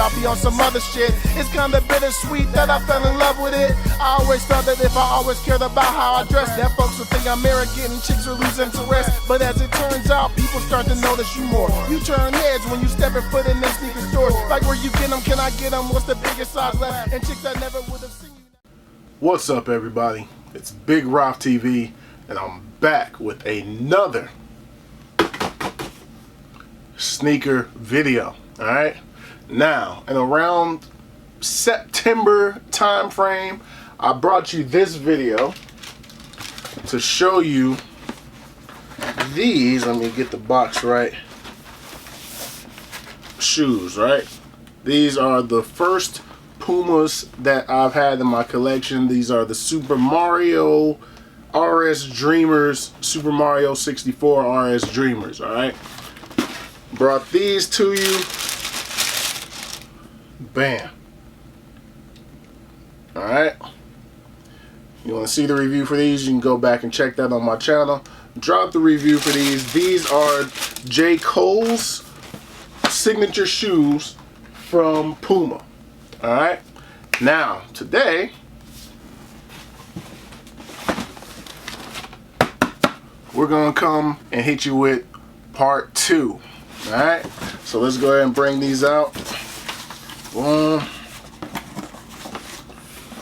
I'll be on some other shit. It's kinda bittersweet that I fell in love with it. I always thought that if I always cared about how I dress, that folks would think I'm arrogant and chicks would lose interest. But as it turns out, people start to notice you more. You turn heads when you step foot in them sneaker stores. Like where you get them, can I get them? What's the biggest size left? And chicks that never would have seen you. What's up, everybody? It's Big Roth TV, and I'm back with another sneaker video. Alright? Now, in around September time frame, I brought you this video to show you these, let me get the box right, shoes, right? These are the first Pumas that I've had in my collection. These are the Super Mario RS Dreamers, Super Mario 64 RS Dreamers, alright? Brought these to you. Bam. Alright. You want to see the review for these, you can go back and check that on my channel. Drop the review for these. These are J. Cole's signature shoes from Puma. Alright. Now, today, we're going to come and hit you with part 2. Alright. So let's go ahead and bring these out. Boom.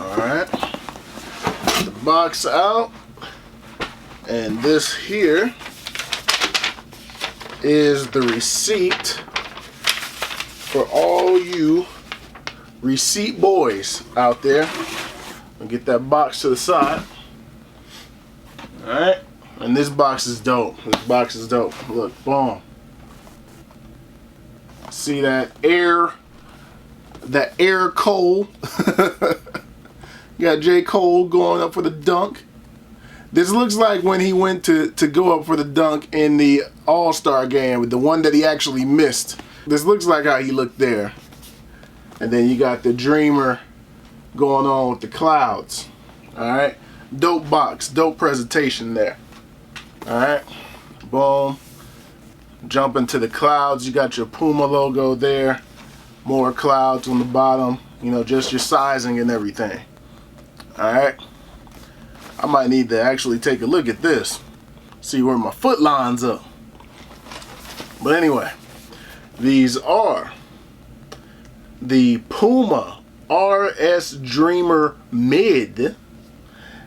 Alright. The box out. And this here is the receipt for all you receipt boys out there. I'll get that box to the side. Alright. And this box is dope. This box is dope. Look, boom. See that air Cole. Got J. Cole going up for the dunk. This looks like when he went to go up for the dunk in the All-Star game, with the one that he actually missed. This looks like how he looked there. And then you got the Dreamer going on with the clouds. Alright. Dope box. Dope presentation there. Alright. Boom. Jump into the clouds. You got your Puma logo there. More clouds on the bottom. You know, just your sizing and everything. Alright. I might need to actually take a look at this. See where my foot lines up. But anyway. These are the Puma RS Dreamer Mid.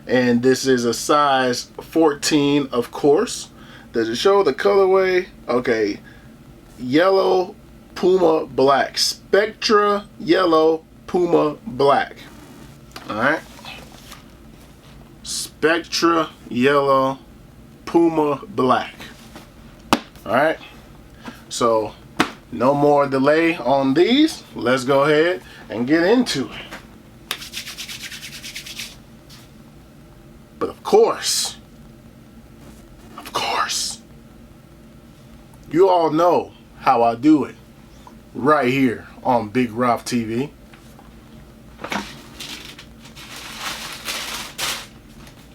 And this is a size 14, of course. Does it show the colorway? Okay. Yellow, Puma, black. Spectra, yellow, Puma, black. Alright. Spectra, yellow, Puma, black. Alright. So, no more delay on these. Let's go ahead and get into it. But of course, you all know how I do it right here on Big Roth TV.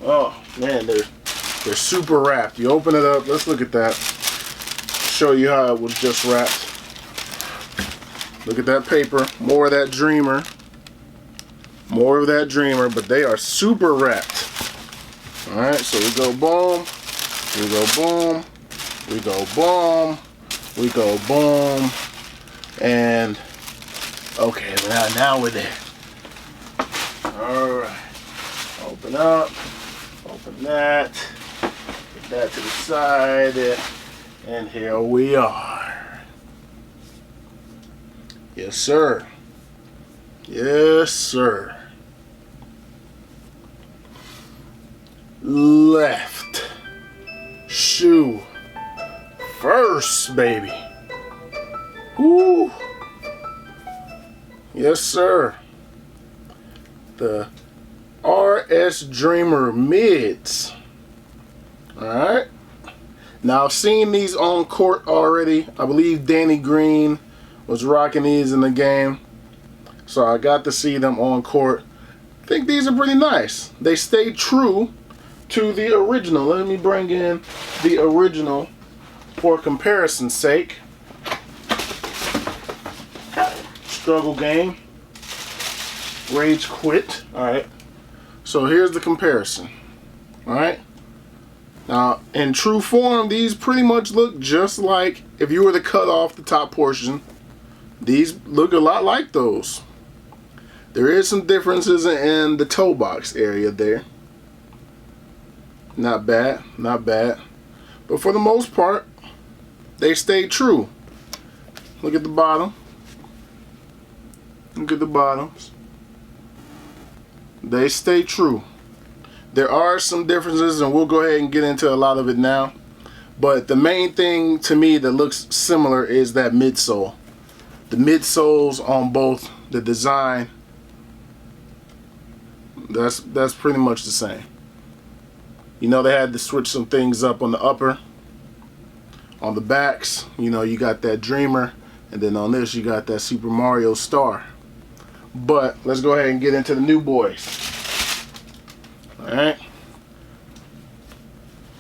Oh man, they're super wrapped. You open it up, let's look at that. Show you how it was just wrapped. Look at that paper, more of that Dreamer. More of that Dreamer, but they are super wrapped. Alright, so we go boom, we go boom, we go boom, we go boom, and okay, now we're there. Alright, open up, open that, put that to the side, and here we are. Yes, sir. Yes, sir. Left shoe first, baby. Woo. Yes, sir. The RS Dreamer Mids. Alright. Now, I've seen these on court already. I believe Danny Green was rocking these in the game. So I got to see them on court. I think these are pretty nice. They stay true to the original. Let me bring in the original for comparison's sake. struggle game. Rage quit. Alright. So here's the comparison. Alright. Now, in true form, these pretty much look just like if you were to cut off the top portion. These look a lot like those. There is some differences in the toe box area there. Not bad, not bad. But for the most part, they stay true. Look at the bottom. Look at the bottoms. They stay true. There are some differences, and we'll go ahead and get into a lot of it now. But the main thing to me that looks similar is that midsole. The midsoles on both the design, that's pretty much the same. You know, they had to switch some things up on the upper. On the backs, you know, you got that Dreamer, and then on this you got that Super Mario Star. But let's go ahead and get into the new boys. Alright.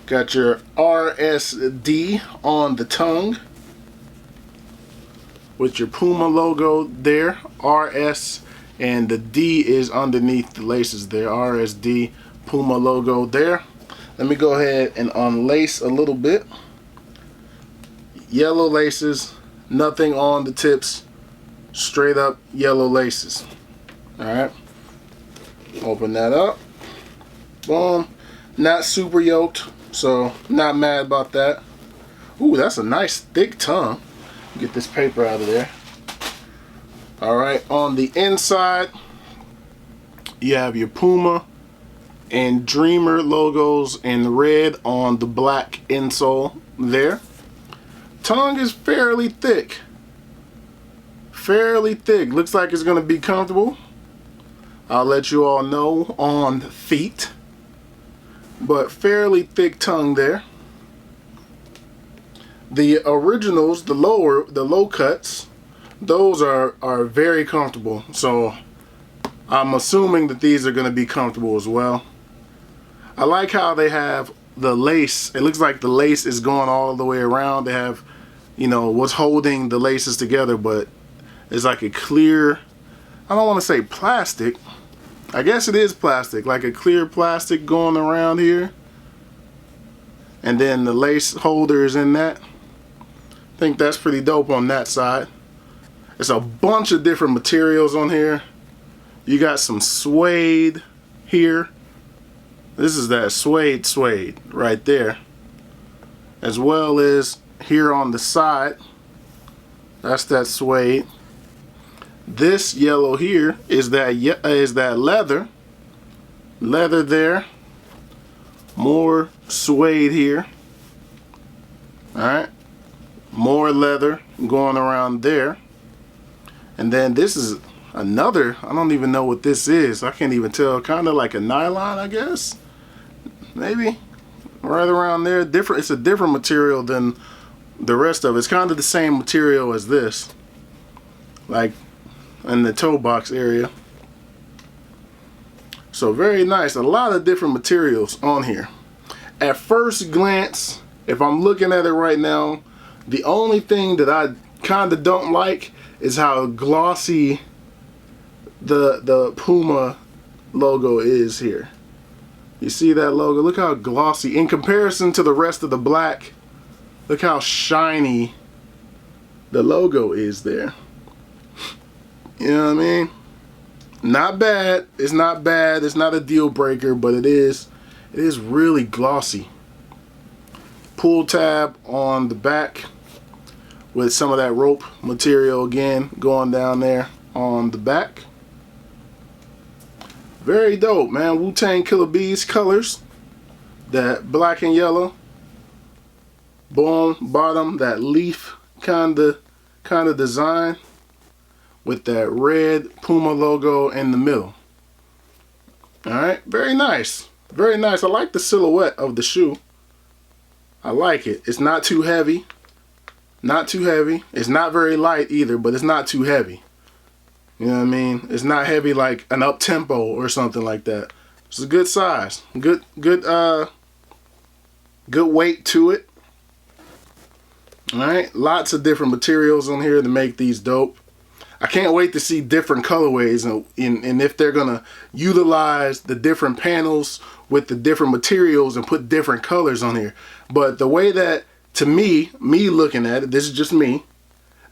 Got your RSD on the tongue with your Puma logo there. RS, and the D is underneath the laces there. RSD, Puma logo there. Let me go ahead and unlace a little bit. Yellow laces, nothing on the tips, straight up yellow laces. Alright. Open that up. Boom. Not super yoked, so not mad about that. Ooh, that's a nice thick tongue. Get this paper out of there. Alright, on the inside, you have your Puma and Dreamer logos in red on the black insole there. Tongue is fairly thick. Fairly thick. Looks like it's going to be comfortable. I'll let you all know on feet. But fairly thick tongue there. The originals, the low cuts, those are very comfortable. So I'm assuming that these are going to be comfortable as well. I like how they have the lace. It looks like the lace is going all the way around. They have, you know, what's holding the laces together, but it's like a clear, I don't want to say plastic. I guess it is plastic, like a clear plastic going around here. And then the lace holders in that. I think that's pretty dope on that side. There's a bunch of different materials on here. You got some suede here. This is that suede right there. As well as here on the side. That's that suede. This yellow here is that leather. Leather there. More suede here. Alright. More leather going around there. And then this is another, I don't even know what this is. I can't even tell. Kind of like a nylon, I guess. Maybe. Right around there. Different. It's a different material than the rest of it. It's kind of the same material as this. Like in the toe box area. So very nice. A lot of different materials on here. At first glance, if I'm looking at it right now, the only thing that I kind of don't like is how glossy the Puma logo is here. You see that logo? Look how glossy. In comparison to the rest of the black, look how shiny the logo is there. You know what I mean? Not bad. It's not bad. It's not a deal breaker, but it is really glossy. Pull tab on the back with some of that rope material again going down there on the back. Very dope, man. Wu-Tang Killer Bees colors. That black and yellow. Boom, bottom, that leaf kind of design with that red Puma logo in the middle. Alright, very nice. Very nice. I like the silhouette of the shoe. I like it. It's not too heavy. Not too heavy. It's not very light either, but it's not too heavy. You know what I mean? It's not heavy like an up-tempo or something like that. It's a good size. Good weight to it. Alright, lots of different materials on here to make these dope. I can't wait to see different colorways and if they're gonna utilize the different panels with the different materials and put different colors on here. But the way that, to me looking at it, this is just me,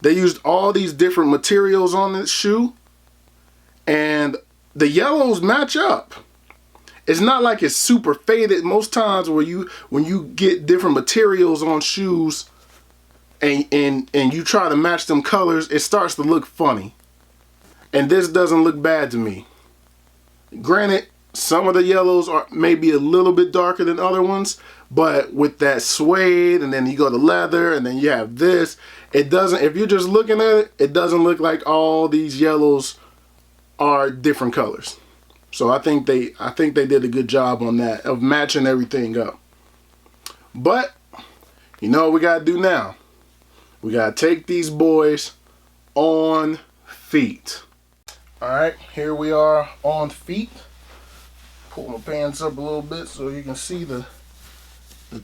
they used all these different materials on this shoe and the yellows match up. It's not like it's super faded. Most times when you get different materials on shoes and you try to match them colors, it starts to look funny. And this doesn't look bad to me. Granted, some of the yellows are maybe a little bit darker than other ones, but with that suede and then you go to leather and then you have this, it doesn't, if you're just looking at it, it doesn't look like all these yellows are different colors. So I think they did a good job on that, of matching everything up. But you know what we gotta do now? We gotta take these boys on feet. Alright, here we are on feet. Pull my pants up a little bit so you can see the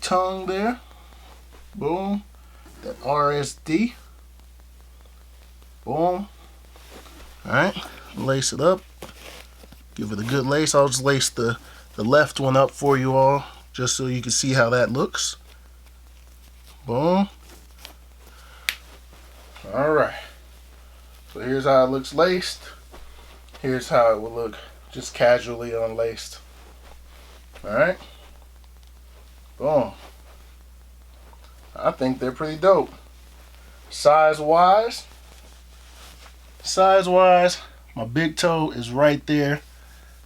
tongue there. Boom. That RSD. Boom. Alright, lace it up. Give it a good lace. I'll just lace the left one up for you all, just so you can see how that looks. Boom. Alright. So here's how it looks laced. Here's how it will look just casually unlaced. Alright. Boom. I think they're pretty dope. Size-wise, my big toe is right there.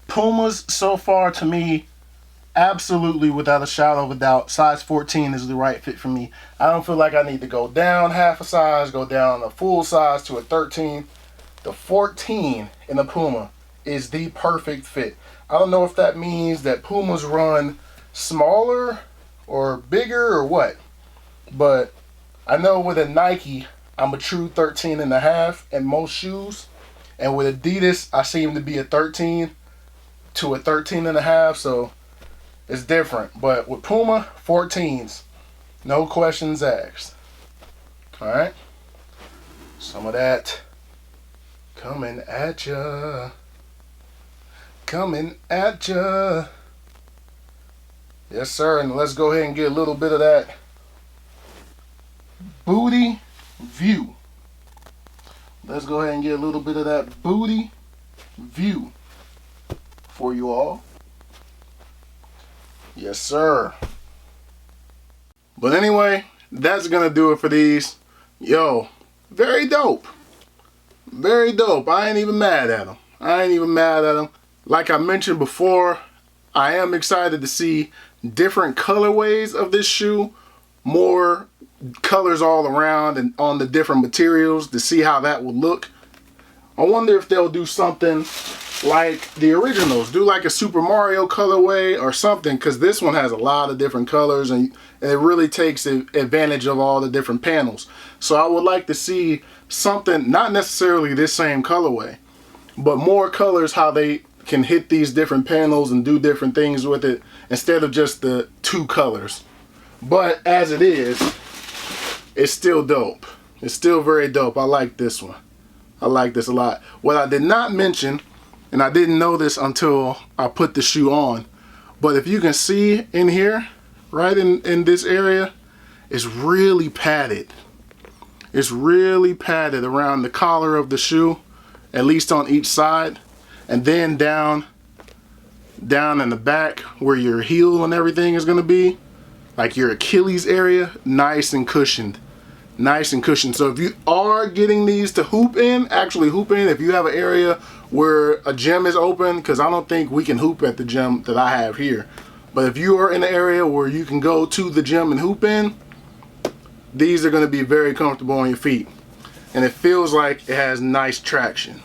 Pumas, so far to me, absolutely without a shadow of a doubt, size 14 is the right fit for me. I don't feel like I need to go down half a size, go down a full size to a 13. The 14 in the Puma is the perfect fit. I don't know if that means that Pumas run smaller or bigger or what, but I know with a Nike, I'm a true 13 and a half in most shoes, and with Adidas, I seem to be a 13 to a 13 and a half, so it's different. But with Puma, 14s, no questions asked. Alright, some of that coming at ya, coming at ya. Yes sir, and let's go ahead and get a little bit of that booty view. Let's go ahead and get a little bit of that booty view for you all. Yes sir. But anyway, that's gonna do it for these. Yo, very dope. Very dope. I ain't even mad at them. Like I mentioned before, I am excited to see different colorways of this shoe, more colors all around and on the different materials, to see how that will look. I wonder if they'll do something like the originals, do like a Super Mario colorway or something, because this one has a lot of different colors and it really takes advantage of all the different panels. So I would like to see something, not necessarily this same colorway, but more colors, how they can hit these different panels and do different things with it instead of just the two colors. But as it is, it's still dope. It's still very dope. I like this one. I like this a lot. What I did not mention, and I didn't know this until I put the shoe on, but if you can see in here, right in this area, it's really padded. It's really padded around the collar of the shoe, at least on each side, and then down in the back where your heel and everything is gonna be, like your Achilles area, nice and cushioned. Nice and cushioned. So if you are getting these to hoop in, actually hoop in, if you have an area where a gym is open, because I don't think we can hoop at the gym that I have here, but if you are in an area where you can go to the gym and hoop in, these are going to be very comfortable on your feet, and it feels like it has nice traction.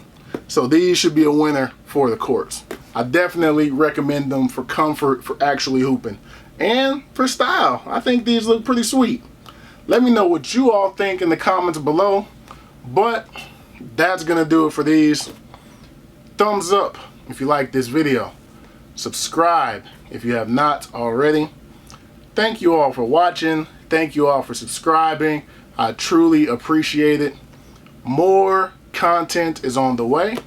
So these should be a winner for the courts. I definitely recommend them for comfort, for actually hooping, and for style. I think these look pretty sweet. Let me know what you all think in the comments below. But that's gonna do it for these. Thumbs up if you like this video. Subscribe if you have not already. Thank you all for watching. Thank you all for subscribing. I truly appreciate it. More content is on the way.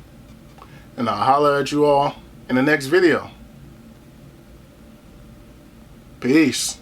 And I'll holler at you all in the next video. Peace.